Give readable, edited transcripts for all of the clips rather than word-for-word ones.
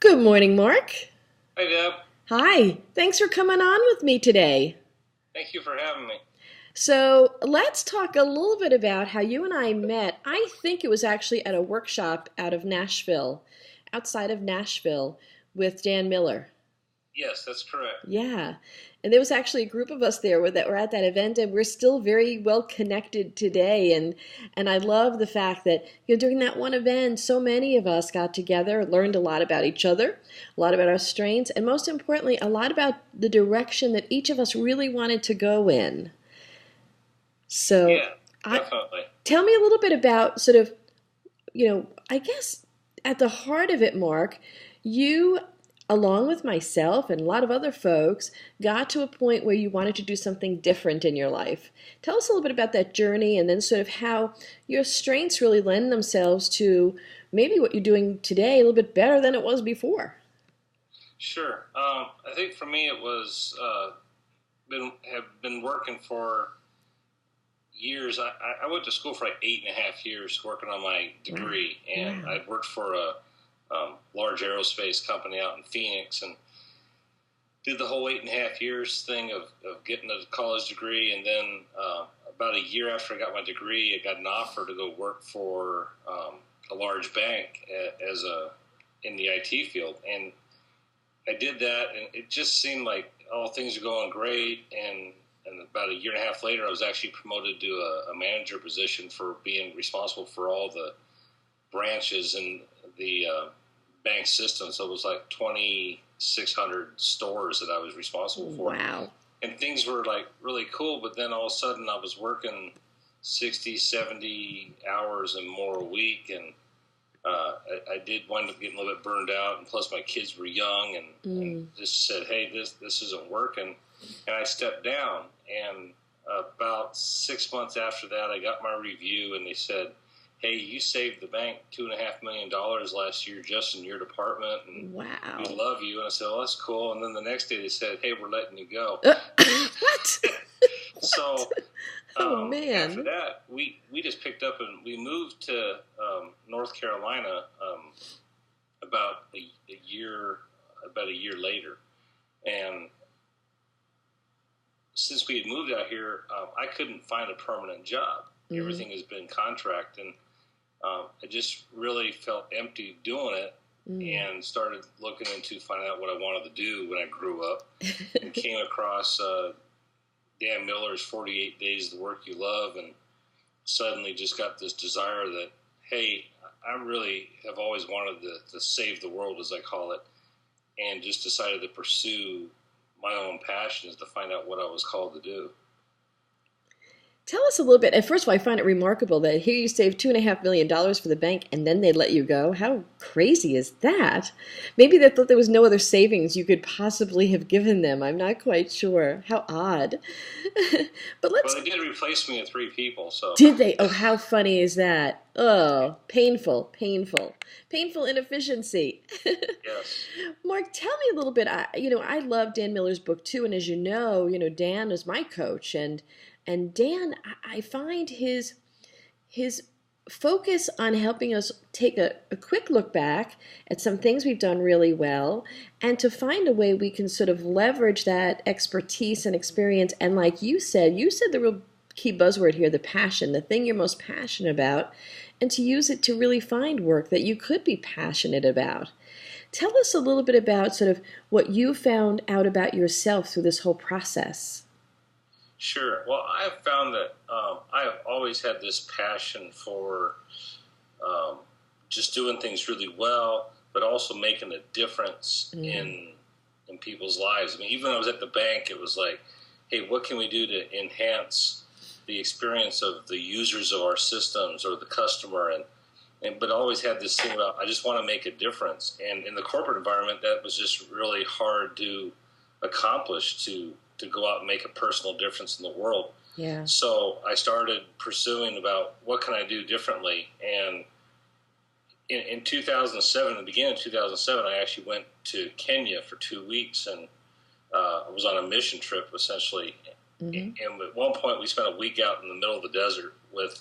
Good morning, Mark. Hey, Deb. Hi. Thanks for coming on with me today. Thank you for having me. So, let's talk a little bit about how you and I met. I think it was actually at a workshop outside of Nashville, with Dan Miller. Yes, that's correct. Yeah. And there was actually a group of us there that were at that event, and we're still very well connected today. And I love the fact that, during that one event, so many of us got together, learned a lot about each other, a lot about our strengths, and most importantly, a lot about the direction that each of us really wanted to go in. So, Yeah, I, definitely. tell me a little bit about I guess at the heart of it, Mark, you, along with myself and a lot of other folks, got to a point where you wanted to do something different in your life. Tell us a little bit about that journey and then sort of how your strengths really lend themselves to maybe what you're doing today a little bit better than it was before. Sure. I think for me it was have been working for years. I went to school for like 8.5 years working on my Wow. degree, and Wow. I'd worked for a large aerospace company out in Phoenix, and did the whole 8.5 years thing of getting a college degree, and then about a year after I got my degree, I got an offer to go work for a large bank as a in the IT field, and I did that, and it just seemed like all things were going great, and about a year and a half later, I was actually promoted to a manager position for being responsible for all the branches in the bank system. So it was like 2,600 stores that I was responsible for. Wow. And things were like really cool, but then all of a sudden I was working 60, 70 hours and more a week, and I did wind up getting a little bit burned out, and plus my kids were young, and just said, hey, this isn't working, and I stepped down. And about 6 months after that, I got my review, and they said, hey, you saved the bank $2.5 million last year just in your department, and Wow. we love you. And I said, well, that's cool. And then the next day they said, hey, we're letting you go. What? So Oh, after man. that, we just picked up and we moved to North Carolina about a year later, and since we had moved out here, I couldn't find a permanent job. Everything has been contract, and I just really felt empty doing it, and started looking into finding out what I wanted to do when I grew up, and came across Dan Miller's 48 Days of the Work You Love, and suddenly just got this desire that, hey, I really have always wanted to save the world, as I call it, and just decided to pursue my own passions to find out what I was called to do. Tell us a little bit. And first of all, I find it remarkable that here you saved $2.5 million for the bank, and then they let you go. How crazy is that? Maybe they thought there was no other savings you could possibly have given them. I'm not quite sure. How odd. But Well, let's. they did replace me with three people, so Did they? Oh, how funny is that? Oh, painful, painful, painful inefficiency. yes. Mark, tell me a little bit. I love Dan Miller's book too, and as Dan is my coach, and Dan, I find his focus on helping us take a quick look back at some things we've done really well, and to find a way we can sort of leverage that expertise and experience. And like you said the real key buzzword here, the passion, the thing you're most passionate about, and to use it to really find work that you could be passionate about. Tell us a little bit about sort of what you found out about yourself through this whole process. Sure. Well, I've found that I have always had this passion for um, just doing things really well, but also making a difference Mm. in people's lives. I mean, even when I was at the bank, it was like, hey, what can we do to enhance the experience of the users of our systems or the customer? And but I always had this thing about I just want to make a difference. And in the corporate environment, that was just really hard to accomplish to go out and make a personal difference in the world. Yeah. So I started pursuing about what can I do differently. And in 2007, the beginning of 2007, I actually went to Kenya for 2 weeks, and I was on a mission trip essentially. Hmm. And at one point, we spent a week out in the middle of the desert with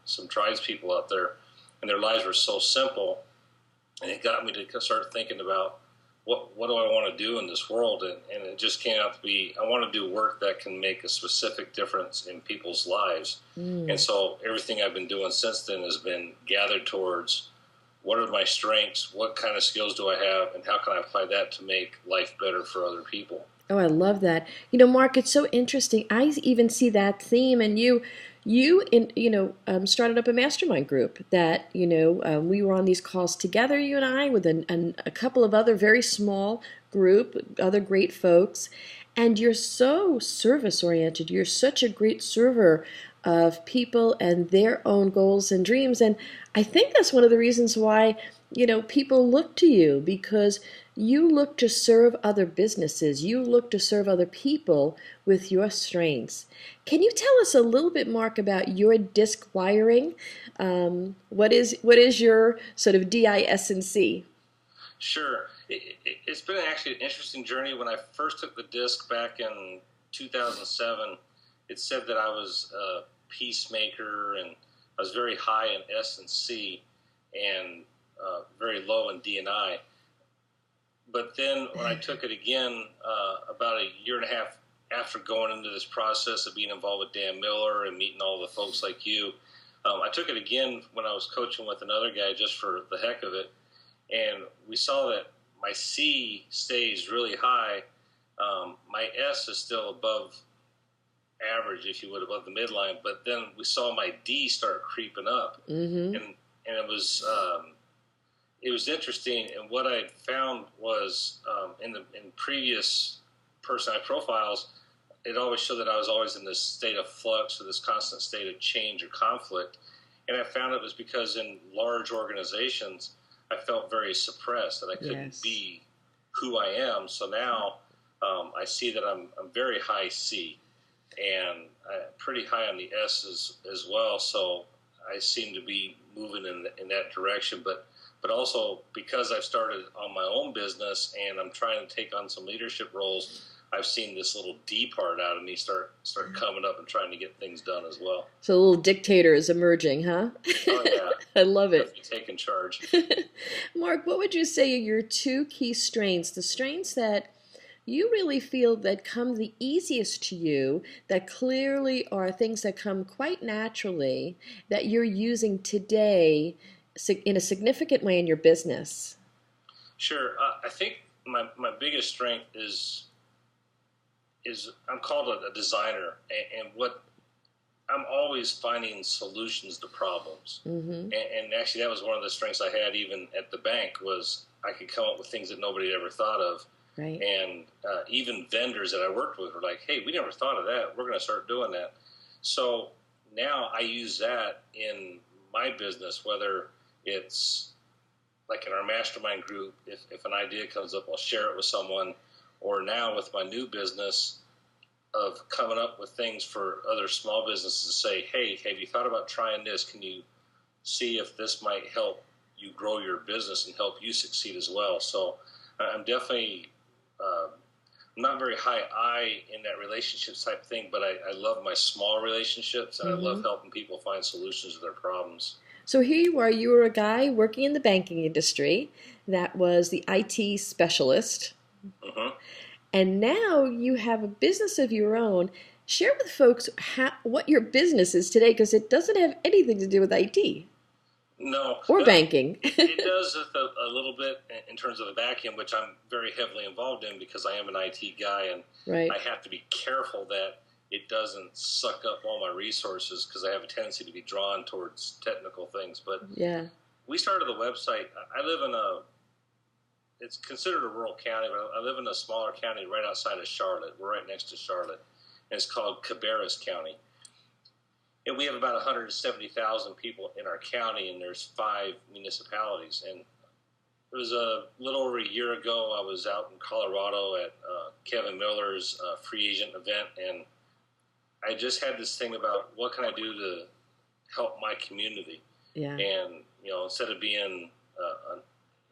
some tribes people out there, and their lives were so simple. And it got me to start thinking about what do I want to do in this world? And it just came out to be, I want to do work that can make a specific difference in people's lives. And so everything I've been doing since then has been gathered towards what are my strengths, what kind of skills do I have, and how can I apply that to make life better for other people. Oh, I love that. Mark, it's so interesting. I even see that theme, and started up a mastermind group that we were on these calls together, you and I, with a couple of other very small group, other great folks, and you're so service oriented. You're such a great server of people and their own goals and dreams, and I think that's one of the reasons why people look to you, because you look to serve other businesses. You look to serve other people with your strengths. Can you tell us a little bit, Mark, about your disc wiring? What is your sort of DISC? Sure. It's been actually an interesting journey. When I first took the disc back in 2007, it said that I was a peacemaker, and I was very high in S and C and very low in D and I. But then when I took it again, about a year and a half after going into this process of being involved with Dan Miller and meeting all the folks like you, I took it again when I was coaching with another guy just for the heck of it. And we saw that my C stays really high. My S is still above average, if you would, above the midline. But then we saw my D start creeping up. And it was interesting, and what I found was in previous personality profiles, it always showed that I was always in this state of flux or this constant state of change or conflict. And I found it was because in large organizations, I felt very suppressed, that I couldn't be who I am. So now I see that I'm very high C and pretty high on the S as well. So I seem to be moving in that direction. But also because I've started on my own business and I'm trying to take on some leadership roles, I've seen this little D part out of me start coming up and trying to get things done as well. So a little dictator is emerging, huh? Oh, yeah. I love it. Taking charge. Mark, what would you say are your two key strengths, the strengths that you really feel that come the easiest to you, that clearly are things that come quite naturally, that you're using today in a significant way in your business? Sure. I think my biggest strength is I'm called a designer, and what I'm always finding solutions to problems. And actually that was one of the strengths I had even at the bank, was I could come up with things that nobody had ever thought of. Right. And even vendors that I worked with were like, hey, we never thought of that. We're going to start doing that. So now I use that in my business, whether it's like in our mastermind group, if an idea comes up, I'll share it with someone. Or now with my new business of coming up with things for other small businesses to say, hey, have you thought about trying this? Can you see if this might help you grow your business and help you succeed as well? So I'm definitely not very high I in that relationships type thing, but I love my small relationships, and I love helping people find solutions to their problems. So here you are, you were a guy working in the banking industry that was the IT specialist. And now you have a business of your own. Share with folks what your business is today, because it doesn't have anything to do with IT. No. Or banking. It does a little bit in terms of the back end, which I'm very heavily involved in because I am an IT guy, and I have to be careful that it doesn't suck up all my resources, because I have a tendency to be drawn towards technical things. But we started the website. I live in it's considered a rural county, but I live in a smaller county right outside of Charlotte. We're right next to Charlotte, and it's called Cabarrus County. And we have about 170,000 people in our county, and there's 5 municipalities. And it was a little over a year ago, I was out in Colorado at Kevin Miller's free agent event, and I just had this thing about what can I do to help my community. And, instead of being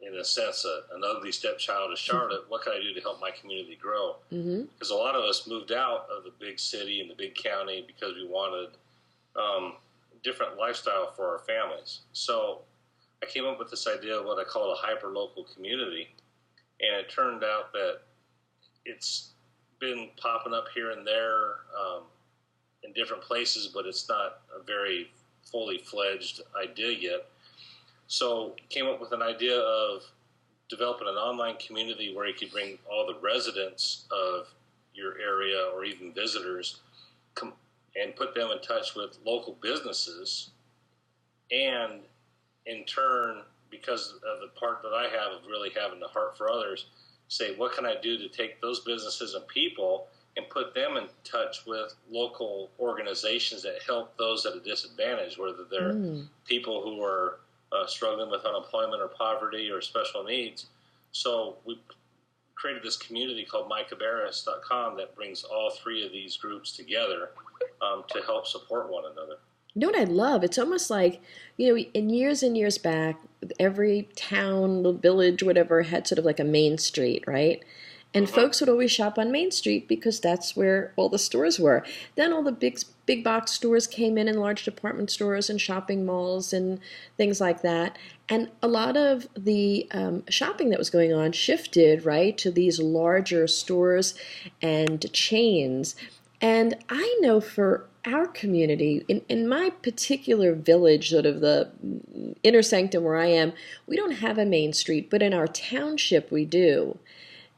in a sense, an ugly stepchild of Charlotte, what can I do to help my community grow? Because a lot of us moved out of the big city and the big county because we wanted different lifestyle for our families. So I came up with this idea of what I call a hyper-local community. And it turned out that it's been popping up here and there in different places, but it's not a very fully fledged idea yet. So came up with an idea of developing an online community where you could bring all the residents of your area or even visitors and put them in touch with local businesses, and in turn, because of the part that I have of really having the heart for others, say, what can I do to take those businesses and people and put them in touch with local organizations that help those at a disadvantage, whether they're people who are struggling with unemployment or poverty or special needs. So we created this community called mycabarrus.com that brings all three of these groups together to help support one another. You know what I love? It's almost like, in years and years back, every town, village, whatever, had sort of like a main street, right? And folks would always shop on Main Street because that's where all the stores were. Then all the big box stores came in, and large department stores and shopping malls and things like that. And a lot of the shopping that was going on shifted, right, to these larger stores and chains. And I know for our community, in my particular village, sort of the inner sanctum where I am, we don't have a main street, but in our township we do.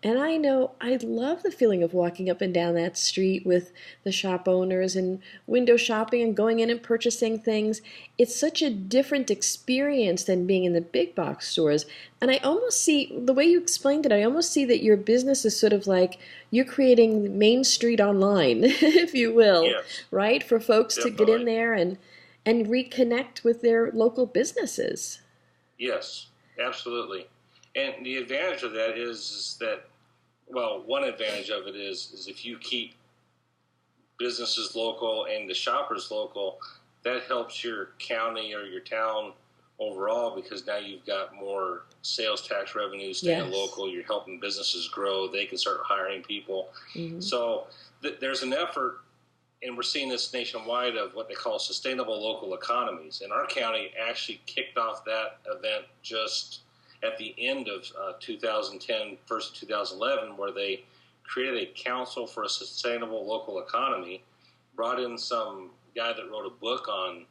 And I know I love the feeling of walking up and down that street with the shop owners and window shopping and going in and purchasing things. It's such a different experience than being in the big box stores. And I almost see, the way you explained it, I almost see that your business is sort of like you're creating Main Street online, if you will, Yes, right? For folks definitely. to get in there and reconnect with their local businesses. Yes, absolutely. And the advantage of that is that, well, one advantage of it is if you keep businesses local and the shoppers local, that helps your county or your town overall, because now you've got more sales tax revenues staying local. You're helping businesses grow. They can start hiring people. So there's an effort, and we're seeing this nationwide, of what they call sustainable local economies. And our county actually kicked off that event just at the end of 2010, first of 2011, where they created a council for a sustainable local economy, brought in some guy that wrote a book on,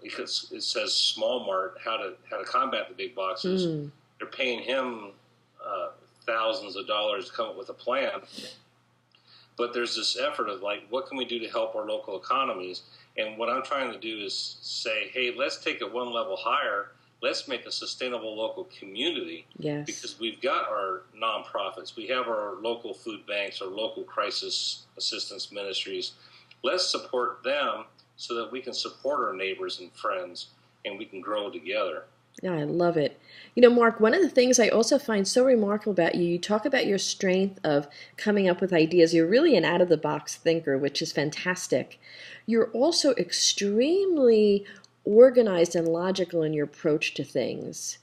it says Small Mart, how to combat the big boxes. They're paying him thousands of dollars to come up with a plan. But there's this effort of like, what can we do to help our local economies? And what I'm trying to do is say, hey, let's take it one level higher. Let's make a sustainable local community. Yes. Because we've got our nonprofits. We have our local food banks, our local crisis assistance ministries. Let's support them so that we can support our neighbors and friends, and we can grow together. Yeah, I love it. Mark, one of the things I also find so remarkable about you, you talk about your strength of coming up with ideas. You're really an out-of-the-box thinker, which is fantastic. You're also extremely organized and logical in your approach to things.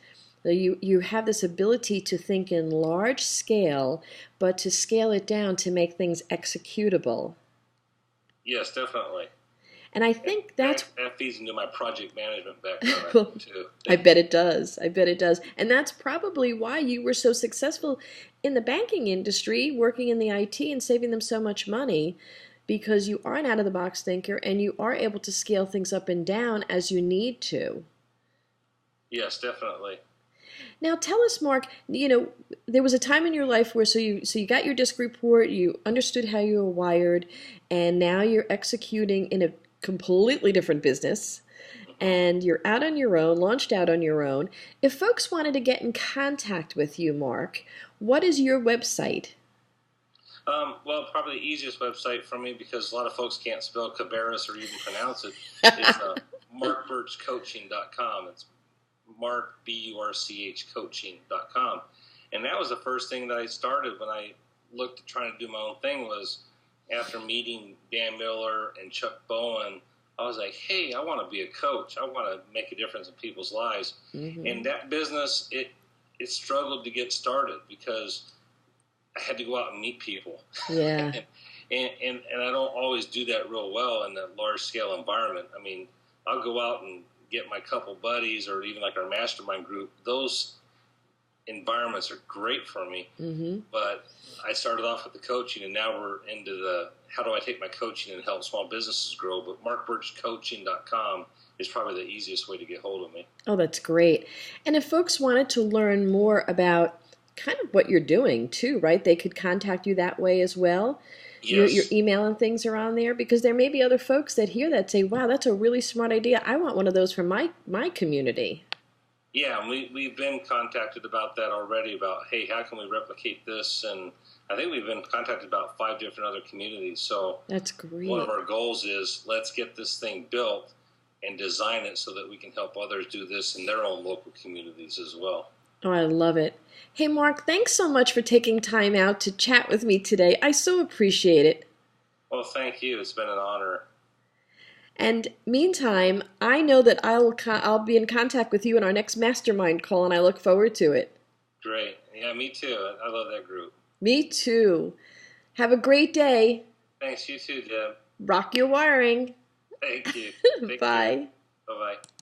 You have this ability to think in large scale, but to scale it down to make things executable. Yes, definitely. And I think that feeds into my project management background too. I bet it does. I bet it does. And that's probably why you were so successful in the banking industry, working in the IT and saving them so much money, because you are an out-of-the-box thinker and you are able to scale things up and down as you need to. Yes, definitely. Now tell us, Mark, there was a time in your life where so you got your disc report, you understood how you were wired, and now you're executing in a completely different business, and you're out on your own, launched out on your own. If folks wanted to get in contact with you, Mark, what is your website? Well, probably the easiest website for me, because a lot of folks can't spell Cabarrus or even pronounce it, is markburchcoaching.com. It's Mark, B-U-R-C-H, coaching.com. And that was the first thing that I started when I looked at trying to do my own thing, was after meeting Dan Miller and Chuck Bowen, I was like, hey, I want to be a coach. I want to make a difference in people's lives. And that business, it struggled to get started because I had to go out and meet people. Yeah. and I don't always do that real well in a large-scale environment. I mean, I'll go out and get my couple buddies, or even like our mastermind group. Those environments are great for me. Mm-hmm. But I started off with the coaching, and now we're into the how do I take my coaching and help small businesses grow. But markburchcoaching.com is probably the easiest way to get hold of me. Oh, that's great. And if folks wanted to learn more about kind of what you're doing too, right? They could contact you that way as well. Your Yes. email and things are on there because there may be other folks that hear that say, "Wow, that's a really smart idea. I want one of those for my community." Yeah, and we've been contacted about that already, about, hey, how can we replicate this? And I think we've been contacted about 5 different other communities. So That's one of great. our goals is let's get this thing built and design it so that we can help others do this in their own local communities as well. Oh, I love it. Hey, Mark, thanks so much for taking time out to chat with me today. I so appreciate it. Well, thank you. It's been an honor. And meantime, I know that I'll be in contact with you in our next mastermind call, and I look forward to it. Great. Yeah, me too. I love that group. Me too. Have a great day. Thanks. You too, Deb. Rock your wiring. Thank you. Take care. Bye. Bye-bye.